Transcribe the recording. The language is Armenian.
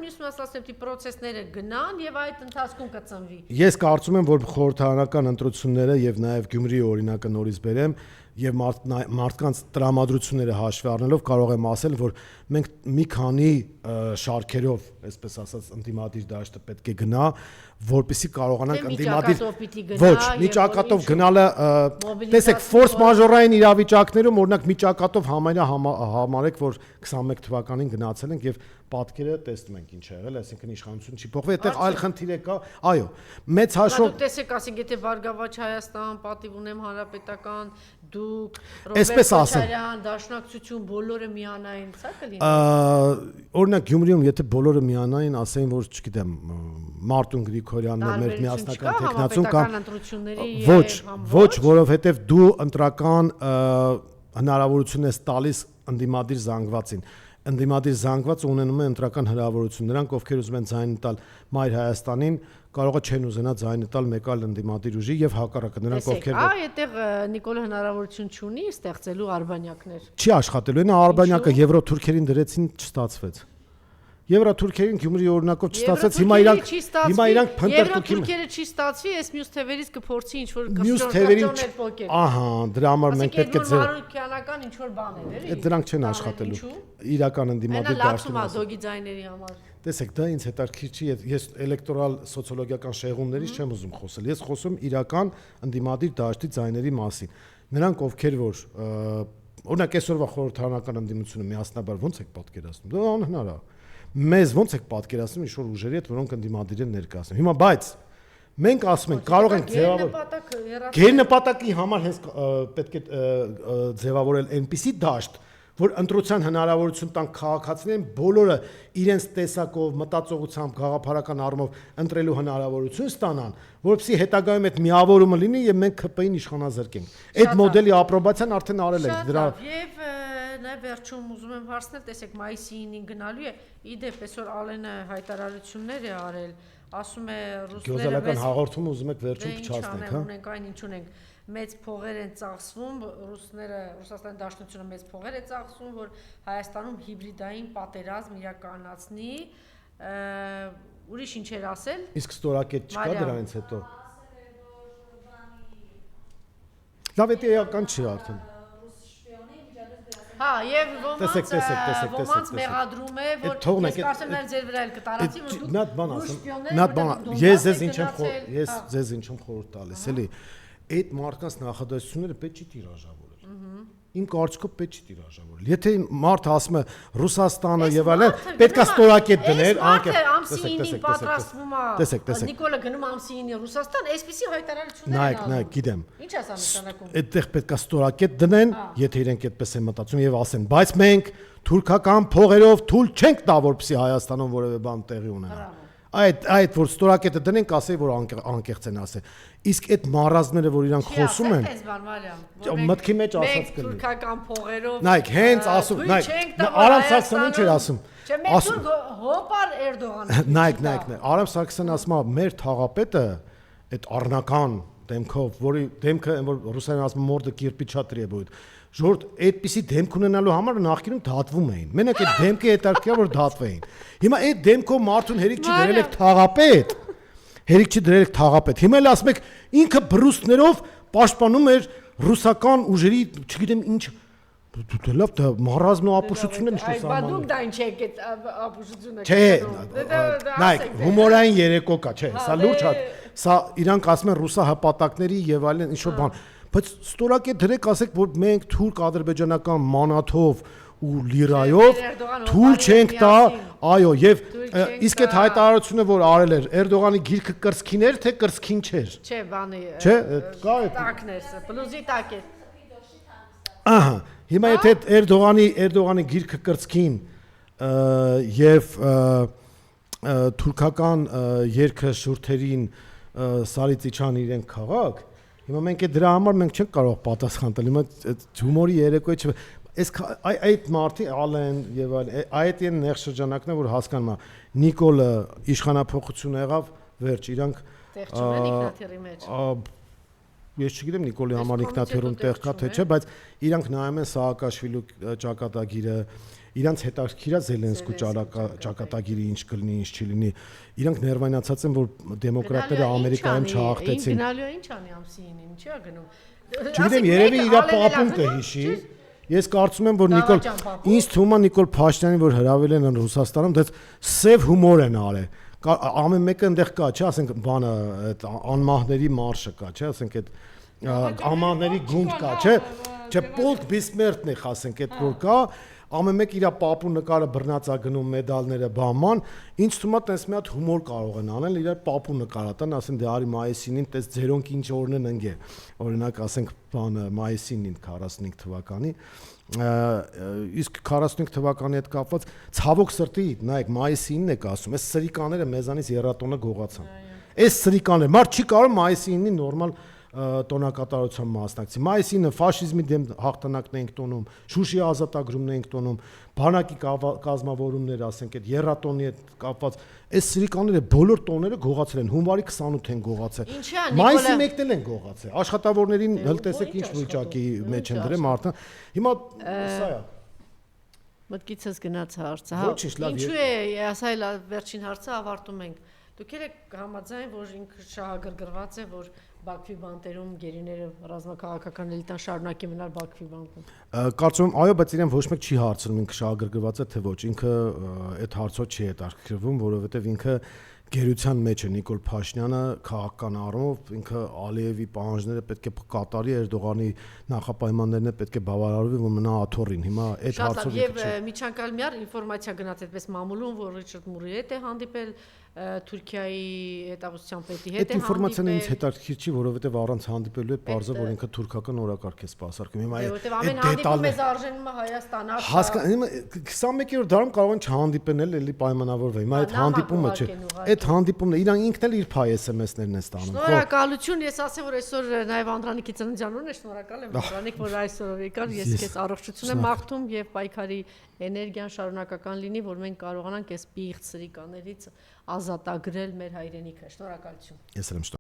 մյուսը ասում եմ, պրոցեսները գնան եւ այդ ընթացքում կծնվի։ Ես կարծում եմ, որ խորհրդարանական ընտրությունները եւ նաեւ Գյումրիի օրինակը նորից բերեմ եւ մարդկանց տրամադրությունները հաշվի առնելով կարող եմ ասել, որ մենք մի քանի շարքերով, այսպես ասած, ընդդիմադիր դաշտը պետք է գնա, որպեսզի կարողանանք ընդդիմադիր ոչ, միջակայքով գնալը, տեսեք, ֆորս մաժորային իրավիճակներում օրինակ միջակայքով համարեք, որ 21 թվականին գնացել ենք եւ պատկերը տեսնում ենք ինչ ա եղել, այսինքն իշխանություն չի փոխվել, այդտեղ այլ խնդիր կա, այո, մեծ հաշվով տեսեք, ասենք, եթե Բարգավաճ Հայաստան, պատիվ ունեմ հանրապետական, դուք, Ռոբերտ Քոչարյան, Դաշնակցություն, բոլորը միանային, սա կլինի։ Օրինակ Գյումրիում, եթե բոլորը միանային, ասեն, որ, չգիտեմ, Մարտուն Գրիգորյանն է մեր միասնական տեխնացուն կամ ոչ, որովհետև դու ընտրական հնարավորություն ես տալիս ընդդիմադիր զանգվածին։ Ընդդիմադիր զանգվածը ունենում է ընտրական հնարավորություն։ Նրանք, ովքեր ուզում են ձայն տալ Մայր Հայաստանին, կարող է չեն ուզենա ձայն տալ մեկ այլ ընդդիմադիր ուժի եւ հակառակը նրանք ովքեր այդտեղ Նիկոլը հնարավորություն չունի ստեղծելու արբանյակներ։ Չի աշխատելու, նա արբանյակը եվրոթուրքերին դրեցին, չստացվեց։ Եվրոթուրքերին Գյումրիի օրինակով չստացեց, հիմա իրանք փնտրտուքի Եվրոթուրքերը չի ստացվի, այս մյուս թևերից կփորձի ինչ որ կշտորներ փոկել։ Ահա, դրա համար մենք պետք է ձեր Մարուկյանական ինչ որ բաներ, էլի։ Դրանք չեն աշխատելու։ Իրական ընդդիմադիր դաշտում է դոգի ձայների համար։ Տեսեք, դա ինձ հետաքրքիր չի, ես էլեկտորալ սոցիոլոգիական շեղումներից չեմ ուզում խոսել։ Ես խոսում իրական ընդդիմադիր դաշտի ձայների մասին։ Նրանք ովքեր որ օրինակ այսօրվա խորհրդարանական ընդդիմությունը միասնաբար ոնց եք պատկերացնում։ Դա անհնար է։ Մեզ ոնց եք պատկերացնում ինչ որ ուժերի հետ, որոնք ընդդիմադիր են ներկայացնում։ Հիմա բայց մենք ասում ենք կարող ենք ձևավորել գերնպատակի համար հենց պետք է ձևավորել այնպիսի դաշտ, որ ընտրության հնարավորություն տան քաղաքացիներին բոլորը իրենց տեսակով, մտածողությամբ, գաղափարական առումով ընտրելու հնարավորություն ստանան, որովհետեւ հետագայում այդ միավորումը լինի եւ մենք ԿՊ-ին իշխանազրկենք։ Այդ մոդելի ապրոբացիան արդեն արել ենք դրա։ Եվ նաեւ վերջում ուզում եմ հարցնել, տեսեք, մայիսի 9-ին գնալու է, իդեպ այսօր Ալենը հայտարարություններ է արել, ասում է ռուսները գյուզալական հաղորդումը ուզում եք վերջում փչացնենք, հա։ Ունենք այն ինչ ունենք, մեծ փողեր են ծախսվում, ռուսները, Ռուսաստանի Դաշնությունը մեծ փողեր է ծախսվում, որ Հայաստանում հիբրիդային պատերազմ իրականացնի, ուրիշ ինչեր ասել։ Իսկ ստորակետ չկա դրանից հետո։ Լավ, դա էական չի արդեն։ Հա, եւ ոմանց մեղադրում է, որ ես կարծեմ նաև ձեր վրա էլ կտարածի, որ դուք ես ձեզ ինչ եմ խորհուրդ տալիս, էլի, այդ մարդկանց նախադասությունները պետք չի տիրաժավորել։ Իմ կարծիքով պետք չի տիրաժավորել։ Եթե մարդը ասում է Ռուսաստանը եւ այլն, պետքա ստորակետ դներ, ամսինին պատրաստվում է։ Նիկոլը գնում ամսինի Ռուսաստան, այսպեսի հայտարարություններ են անում։ Նայեք, գիտեմ։ Ինչ է սա նշանակում։ Այդտեղ պետքա ստորակետ դնեն, եթե իրենք այդպես են մտածում եւ ասեն, բայց մենք թուրքական փողերով թույլ չենք տա, որպեսզի Հայաստանում որևէ բան տեղի ունենա։ Այդ որ ստորակետը դնենք, ասեի, որ անկեղծ են ասել։ Իսկ այդ մարազները, որ իրանք խոսում են, մտքի մեջ ասած կլինի։ Թուրքական փողերով։ Նայեք, հենց ասում, նայեք, Արամ Սարգսյանը ինչ էր ասում։ Չէ, մեր թուրք հոպար Էրդողանը։ Նայեք, Արամ Սարգսյանը ասում է, մեր թաղապետը այդ առնական դեմքով, որի դեմքը, որ ռուսերեն ասում մորդը կիրպիչա требует։ Ժորդ այդպիսի դեմք ունենալու համար նախկինում դատվում էին։ Մենակ այդ դեմքը հետաքրքիր որ դատվեին։ Հիմա այդ դեմքով մարդուն հերիք չի դրել եք թաղապետ։ Հերիք չի դրել եք թաղապետ։ Հիմա էլ ասում եք ինքը բրուսներով պաշտպանում էր ռուսական ուժերի, չգիտեմ ինչ, լավ դա մարազմն ու ապուշությունն է ինչ սահմանում։ Դուք դա ինչ եք այդ ապուշությունը։ Չէ, նայեք, հումորային երեկո կա, չէ, սա լուրջ է։ Սա իրանք ասում են ռուսահպատակների եւ այլն ինչ որ բան։ Բայց ստորակետ դրեք ասեք, որ մենք թուրք ադրբեջանական մանաթով ու լիրայով թույլ չենք տա, այո, եւ իսկ այդ հայտարարությունը որ արել էր Էրդողանի գիրքը կրծքին էր, թե կրծքին չէր։ Չէ, բանի։ Չէ, կա այդ տակներ, բլուզի տակ է։ Ահա, հիմա եթե Էրդողանի գիրքը կրծքին եւ թուրքական երկը շուրթերին սարից իջան իրենք քաղաք, հիմա մենք դրա համար մենք չենք կարող պատասխան տալ։ Հիմա հումորի երեկոյի չէ։ Այդ մարդի Ալեն եւ այդ են նեղ շրջանակներ, որ հասկանում է Նիկոլը իշխանապողություն եղավ, վերջ իրանք տեղ չունեն ինքնաթիռի մեջ։ Ես չգիտեմ Նիկոլի համար ինքնաթիռում տեղ կա թե չէ, բայց իրանք նայում են Սաակաշվիլու ճակատագիրը, իրանց հետաքրքիր է Զելենսկու ճակատագիրը ինչ կլինի, ինչ չլինի։ Իրանք ներվայնացած են, որ դեմոկրատները Ամերիկայում չհաղթեցին։ Գնալու է ինչ անի ամսին, ինչի է գնում։ Չգիտեմ, երևի իր պապուն կհիշի։ Ես կարծում եմ, որ ինձ թվում է Նիկոլ Փաշինյանին, որ հրավել են Ռուսաստանում, դա սև հումոր են արել։ Ամեն մեկը այնտեղ կա, չէ, ասենք բանը այդ անմահների մարշը կա, չէ, ասենք այդ ամանների գունդ կա, չէ, Պոլք Բիսմերտն է, ասենք այդ որ կա, ամեն մեկ իր պապու նկարը բռնած է գնում մեդալները բաման, ինձ թվում է տես մի հատ հումոր կարող են անել, իր պապու նկարը տան, ասեն դե արի մայիսին, տես ձերոնք ինչ օրն են ընկե, օրինակ ասենք բանը մայիսին 45 թվականի, իսկ 45 թվականի հետ կապված ցավոք սրտի, նայեք մայիսին եք ասում, այս սրիկաները մեզանից երրատոնը գողացան, այս սրիկանները, մարդ չի կարող մայիսին նորմալ տոնակատարության մասնակցի։ Մայիսինը ֆաշիզմի դեմ հաղթանակն ենք տոնում, Շուշի ազատագրումն ենք տոնում, բանակի կազմավորումներ, ասենք այդ երրատոնի հետ կապված, այս սրիկանները բոլոր տոները գողացել են, հունվարի 28 են գողացել։ Մայիսի 1-ն էլ են գողացել։ Աշխատավորներին հլտեսեք ինչ վիճակի մեջ են դրել մարդը։ Հիմա սա է։ Մտքիցս գնաց հարցը։ Ինչու է, ասա էլ վերջին հարցը ավարտում ենք։ Դուք եք համաձայն, որ ինքը շահագրգռված է, որ Բաքվի բանտերում գերիները ռազմաքաղաքական էլիտան շարունակի մնալ Բաքվի բանտում։ Կարծում եմ, այո, բայց իրեն ոչ մեկ չի հարցնում ինքը շահագրգռված է թե ոչ։ Ինքը այդ հարցով չի հետաքրքրվում, որովհետև ինքը գերության մեջ է Նիկոլ Փաշինյանը քաղաքական առումով ինքը Ալիևի պահանջները պետք է կատարի, Էրդողանի նախապայմաններն պետք է բավարարվի, որ մնա աթոռին։ Հիմա այդ հարցով եւ միջանկյալ մի առ ինֆորմացիա գնաց այդպես մամուլում, որ Ռիչարդ Մուրի հետ է հանդիպել Թուրքիայի հետազոտության պետի հետ է հանդիպել։ Այդ ինֆորմացիան ինձ հետաքրքիր չի, որովհետև առանց հանդիպելու է բարձր, որ ինքը թուրքական օրակարգ է սպասարկում։ Հիմա այդ ամեն հանդիպում մեզ արժենում է Հայաստան, Հիմա 21-րդ դարում կարող են չհանդիպել, էլի պայմանավորվել։ Հիմա այդ հանդիպումը չէ։ Այդ հանդիպումն է, իրան ինքն էլ իր փայ SMS-ներն է ստանում։ Շնորհակալություն, ես ասեմ, որ այսօր նաև Անդրանիկի ծննդյան օրն է, շնորհակալ եմ Անդրանիկ, որ այսօր եկար, ես քեզ առողջություն եմ մաղթում եւ պայքարի էներգիան շարունակական լինի, որ մենք կարողանանք այս պիղծ սրիկաներից ազատագրել մեր հայրենիքը։ Շնորհակալություն։ Ես եմ